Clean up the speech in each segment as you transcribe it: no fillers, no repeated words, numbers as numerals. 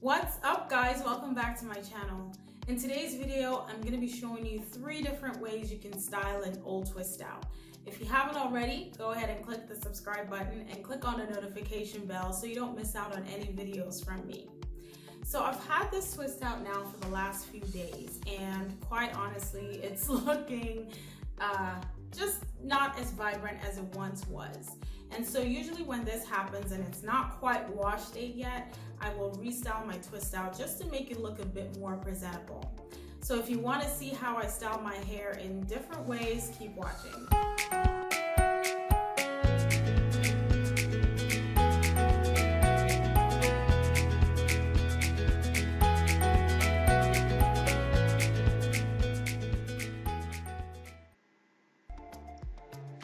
What's up, guys? Welcome back to my channel. In today's video, I'm going to be showing you 3 different ways you can style an old twist out. If you haven't already, go ahead and click the subscribe button and click on the notification bell so you don't miss out on any videos from me. So I've had this twist out now for the last few days, and quite honestly, it's looking just not as vibrant as it once was. And so usually when this happens and it's not quite wash day yet, I will restyle my twist out just to make it look a bit more presentable. So if you want to see how I style my hair in different ways, keep watching.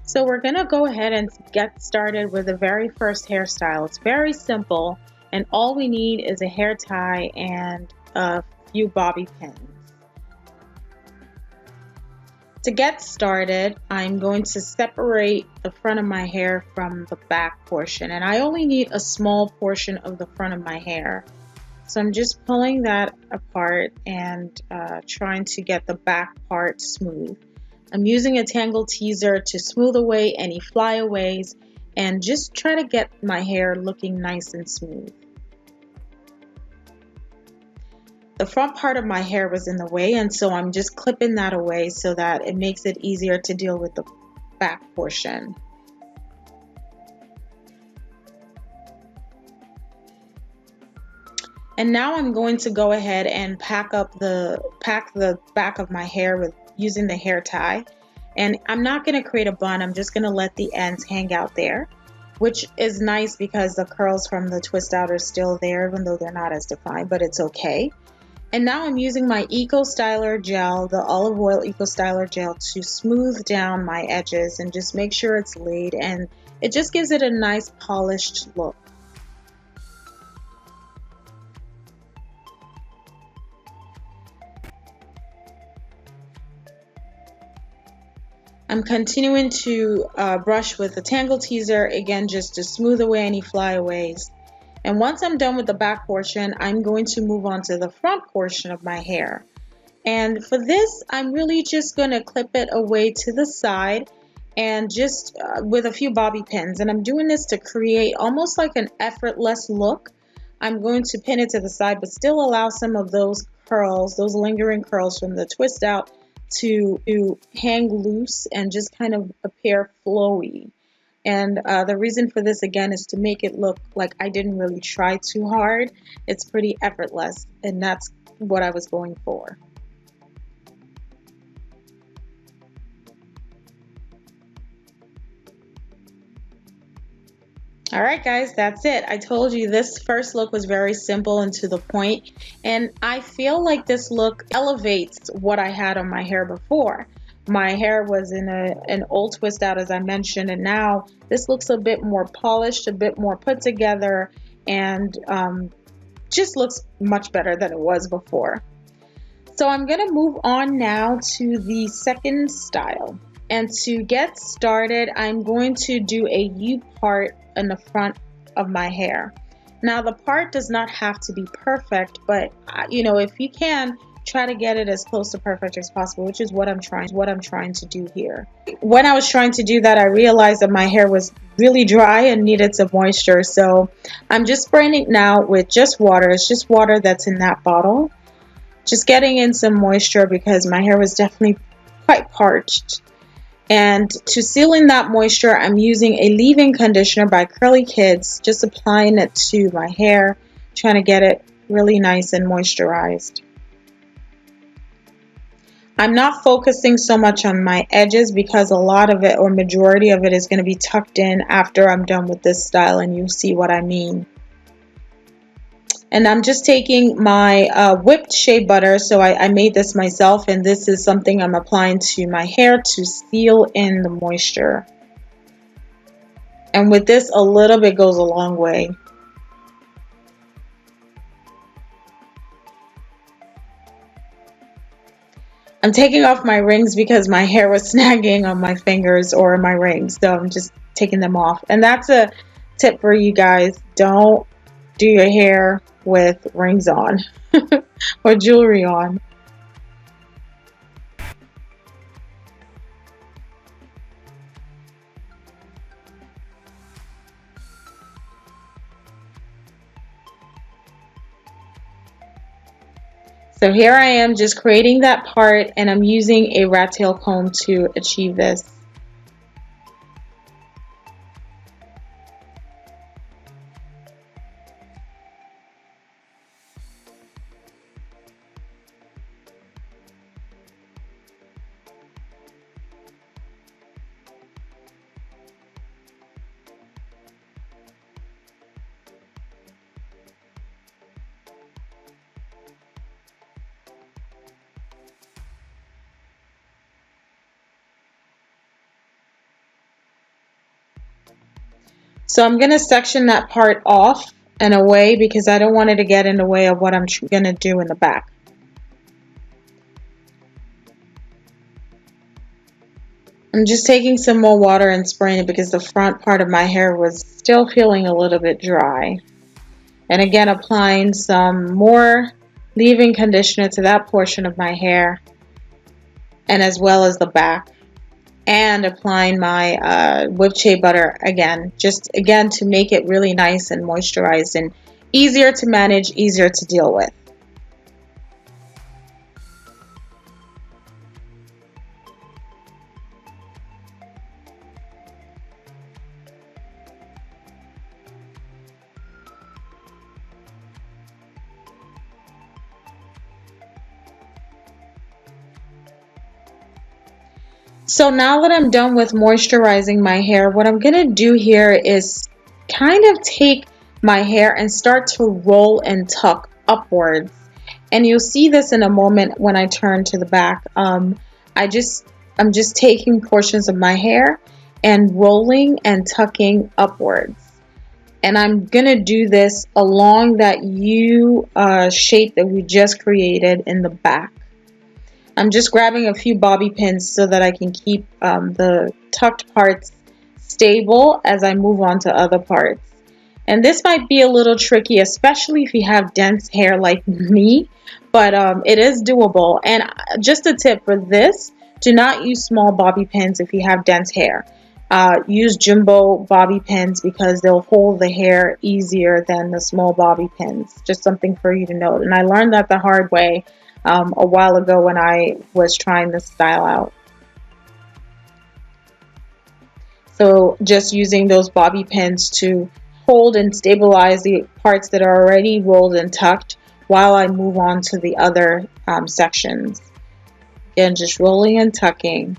So we're going to go ahead and get started with the very first hairstyle. It's very simple, and all we need is a hair tie and a few bobby pins. To get started, I'm going to separate the front of my hair from the back portion, and I only need a small portion of the front of my hair. So I'm just pulling that apart and trying to get the back part smooth. I'm using a tangle teaser to smooth away any flyaways and just try to get my hair looking nice and smooth. The front part of my hair was in the way, and so I'm just clipping that away so that it makes it easier to deal with the back portion. And now I'm going to go ahead and pack the back of my hair with using the hair tie, and I'm not going to create a bun. I'm just going to let the ends hang out there, which is nice because the curls from the twist out are still there, even though they're not as defined, but it's okay. And now I'm using my Eco Styler gel, the olive oil Eco Styler gel, to smooth down my edges and just make sure it's laid, and it just gives it a nice polished look. I'm continuing to brush with the tangle teaser, again just to smooth away any flyaways. And once I'm done with the back portion, I'm going to move on to the front portion of my hair. And for this, I'm really just going to clip it away to the side and just with a few bobby pins. And I'm doing this to create almost like an effortless look. I'm going to pin it to the side, but still allow some of those curls, those lingering curls from the twist out, to hang loose and just kind of appear flowy. And the reason for this, again, is to make it look like I didn't really try too hard. It's pretty effortless, and that's what I was going for. Alright guys, that's it. I told you this first look was very simple and to the point, and I feel like this look elevates what I had on my hair before. My hair was in an old twist out, as I mentioned, and now this looks a bit more polished, a bit more put together, and just looks much better than it was before. So I'm going to move on now to the second style. And to get started, I'm going to do a U part in the front of my hair. Now the part does not have to be perfect, but you know, if you can, try to get it as close to perfect as possible, which is what I'm trying to do here. When I was trying to do that, I realized that my hair was really dry and needed some moisture, so I'm just spraying it now with just water. It's just water that's in that bottle. Just getting in some moisture because my hair was definitely quite parched. And to seal in that moisture, I'm using a leave-in conditioner by Curly Kids, just applying it to my hair, trying to get it really nice and moisturized. I'm not focusing so much on my edges because a lot of it, or majority of it, is going to be tucked in after I'm done with this style, and you'll see what I mean. And I'm just taking my whipped shea butter, so I made this myself, and this is something I'm applying to my hair to seal in the moisture. And with this, a little bit goes a long way. I'm taking off my rings because my hair was snagging on my fingers or my rings, so I'm just taking them off. And that's a tip for you guys. Don't do your hair with rings on or jewelry on. So here I am just creating that part, and I'm using a rat tail comb to achieve this. So I'm going to section that part off and away because I don't want it to get in the way of what I'm going to do in the back. I'm just taking some more water and spraying it because the front part of my hair was still feeling a little bit dry. And again, applying some more leave-in conditioner to that portion of my hair, and as well as the back. And applying my whipped shea butter again, just again to make it really nice and moisturized and easier to manage, easier to deal with. So now that I'm done with moisturizing my hair, what I'm going to do here is kind of take my hair and start to roll and tuck upwards. And you'll see this in a moment when I turn to the back. I'm just taking portions of my hair and rolling and tucking upwards. And I'm going to do this along that U shape that we just created in the back. I'm just grabbing a few bobby pins so that I can keep the tucked parts stable as I move on to other parts. And this might be a little tricky, especially if you have dense hair like me, but it is doable. And just a tip for this, do not use small bobby pins if you have dense hair. Use jumbo bobby pins because they'll hold the hair easier than the small bobby pins. Just something for you to note. And I learned that the hard way a while ago when I was trying this style out. So just using those bobby pins to hold and stabilize the parts that are already rolled and tucked while I move on to the other sections. Again, just rolling and tucking.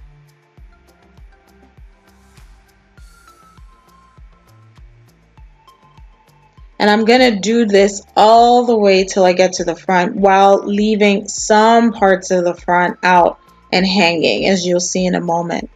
And I'm going to do this all the way till I get to the front while leaving some parts of the front out and hanging, as you'll see in a moment.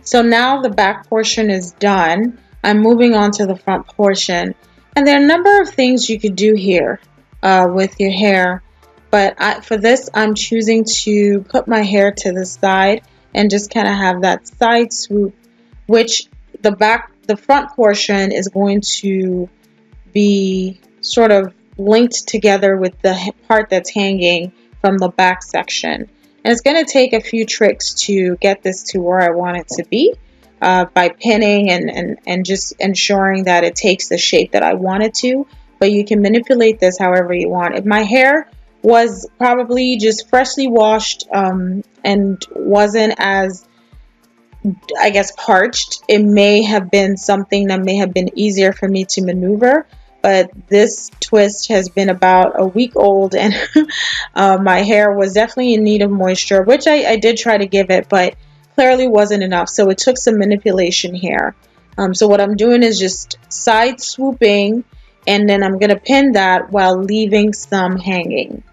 So now the back portion is done. I'm moving on to the front portion. And there are a number of things you could do here with your hair. But for this, I'm choosing to put my hair to the side and just kind of have that side swoop, which the front portion is going to be sort of linked together with the part that's hanging from the back section. And it's going to take a few tricks to get this to where I want it to be by pinning and just ensuring that it takes the shape that I want it to. But you can manipulate this however you want. If my hair was probably just freshly washed and wasn't as, I guess, parched, it may have been something that may have been easier for me to maneuver. But this twist has been about a week old, and my hair was definitely in need of moisture, which I did try to give it, but clearly wasn't enough. So it took some manipulation here. So what I'm doing is just side swooping, and then I'm going to pin that while leaving some hanging.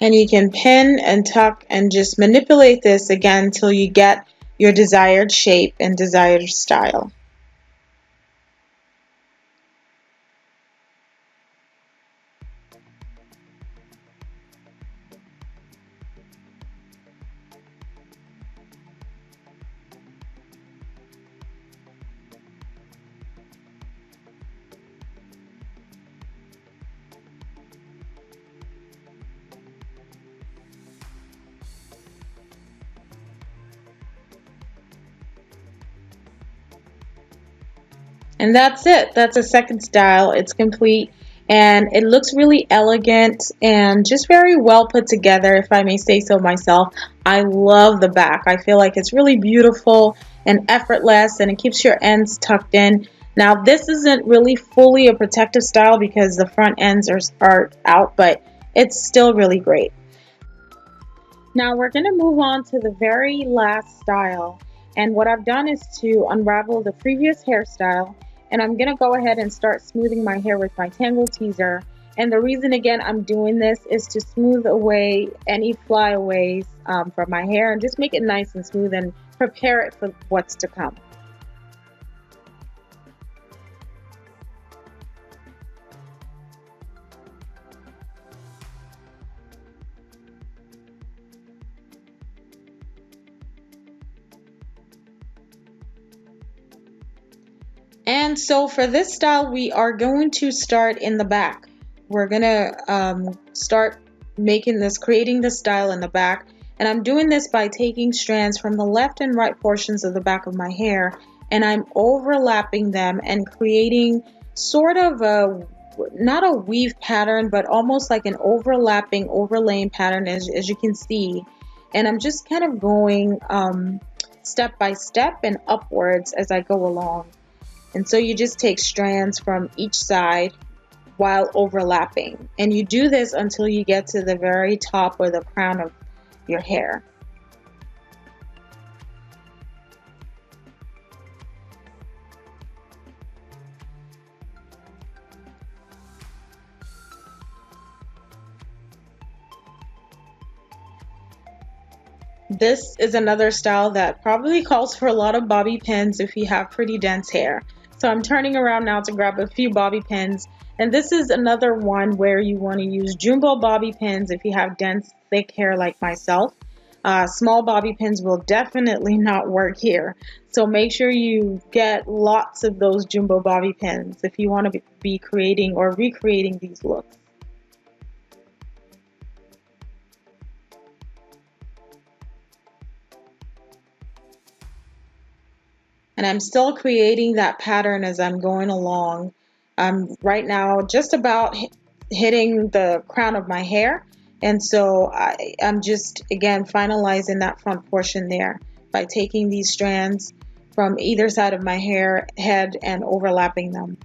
And you can pin and tuck and just manipulate this again until you get your desired shape and desired style. And that's it. That's a second style. It's complete and it looks really elegant and just very well put together, if I may say so myself. I love the back. I feel like it's really beautiful and effortless, and it keeps your ends tucked in. Now, this isn't really fully a protective style because the front ends are out, but it's still really great. Now we're going to move on to the very last style. And what I've done is to unravel the previous hairstyle, and I'm going to go ahead and start smoothing my hair with my Tangle Teaser. And the reason again I'm doing this is to smooth away any flyaways from my hair and just make it nice and smooth and prepare it for what's to come. And so for this style, we are going to start in the back. We're going to start creating the style in the back. And I'm doing this by taking strands from the left and right portions of the back of my hair, and I'm overlapping them and creating sort of not a weave pattern, but almost like an overlaying pattern, as you can see. And I'm just kind of going step by step and upwards as I go along. And so you just take strands from each side while overlapping. And you do this until you get to the very top or the crown of your hair. This is another style that probably calls for a lot of bobby pins if you have pretty dense hair. So I'm turning around now to grab a few bobby pins, and this is another one where you want to use jumbo bobby pins if you have dense, thick hair like myself. Small bobby pins will definitely not work here. So make sure you get lots of those jumbo bobby pins if you want to be creating or recreating these looks. And I'm still creating that pattern as I'm going along. I'm right now just about hitting the crown of my hair, and so I'm just again finalizing that front portion there by taking these strands from either side of my head and overlapping them.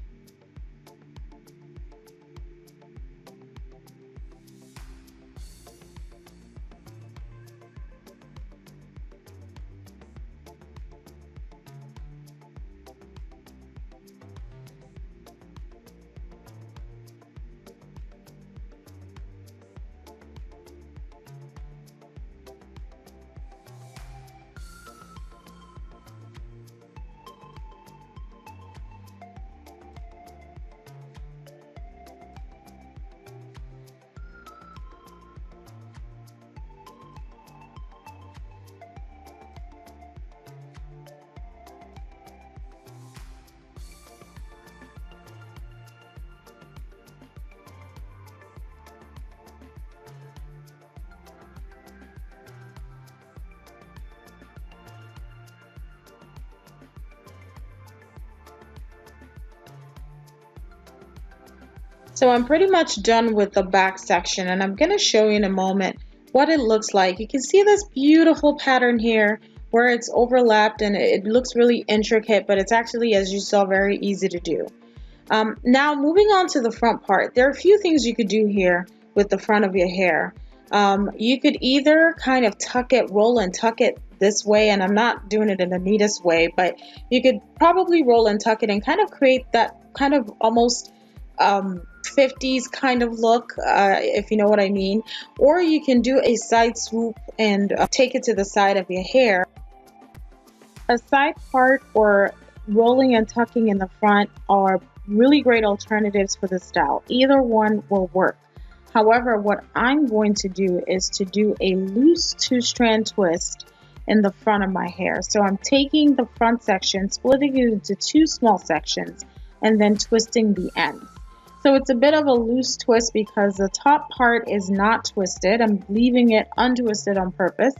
So I'm pretty much done with the back section, and I'm going to show you in a moment what it looks like. You can see this beautiful pattern here where it's overlapped and it looks really intricate, but it's actually, as you saw, very easy to do. Now moving on to the front part, there are a few things you could do here with the front of your hair. You could either kind of tuck it, roll and tuck it this way, and I'm not doing it in the neatest way, but you could probably roll and tuck it and kind of create that kind of almost 50s kind of look, if you know what I mean. Or you can do a side swoop and take it to the side of your hair. A side part or rolling and tucking in the front are really great alternatives for this style. Either one will work. However, what I'm going to do is to do a loose 2-strand twist in the front of my hair. So I'm taking the front section, splitting it into 2 small sections, and then twisting the ends. So it's a bit of a loose twist because the top part is not twisted. I'm leaving it untwisted on purpose,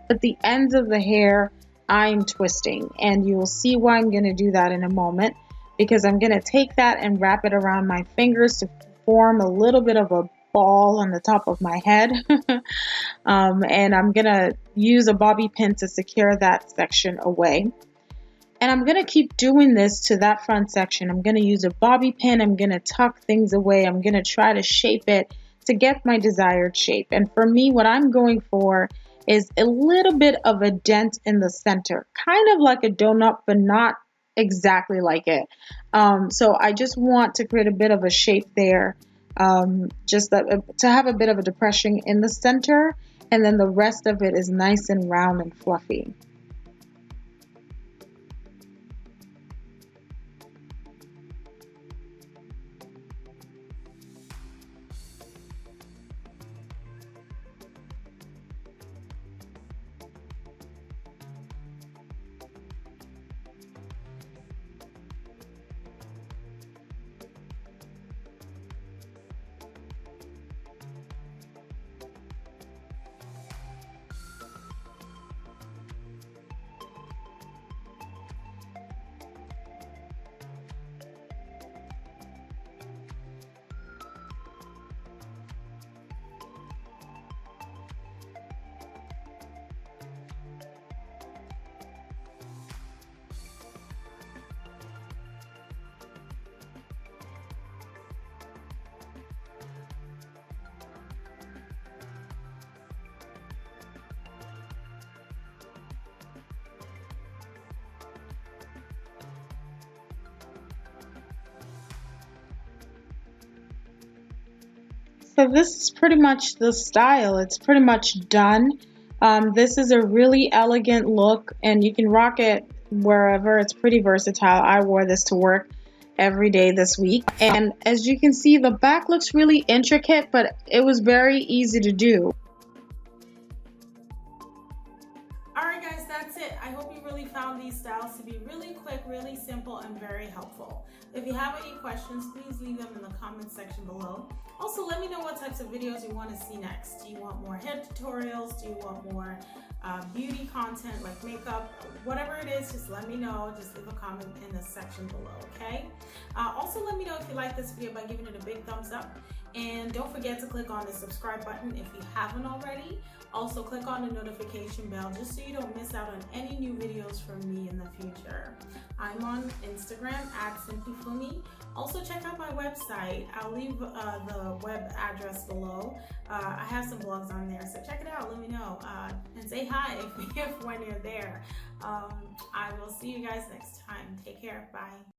but the ends of the hair I'm twisting, and you will see why I'm going to do that in a moment, because I'm going to take that and wrap it around my fingers to form a little bit of a ball on the top of my head. And I'm going to use a bobby pin to secure that section away. And I'm going to keep doing this to that front section. I'm going to use a bobby pin. I'm going to tuck things away. I'm going to try to shape it to get my desired shape. And for me, what I'm going for is a little bit of a dent in the center, kind of like a donut, but not exactly like it. So I just want to create a bit of a shape there, to have a bit of a depression in the center, and then the rest of it is nice and round and fluffy. So this is pretty much the style. It's pretty much done. This is a really elegant look, and you can rock it wherever. It's pretty versatile. I wore this to work every day this week. And as you can see, the back looks really intricate, but it was very easy to do. Alright guys, that's it. I hope you really found these styles to be really quick, really simple, and very helpful. If you have any questions, please leave them in the comments section below. Also, let me know what types of videos you want to see next. Do you want more hair tutorials? Do you want more beauty content like makeup? Whatever it is, just let me know. Just leave a comment in the section below, okay? Also, let me know if you like this video by giving it a big thumbs up. And don't forget to click on the subscribe button if you haven't already. Also, click on the notification bell just so you don't miss out on any new videos from from me in the future. I'm on Instagram at SimplyFunmi. Also check out my website. I'll leave the web address below. I have some blogs on there, so check it out. Let me know and say hi if when you're there. I will see you guys next time. Take care. Bye.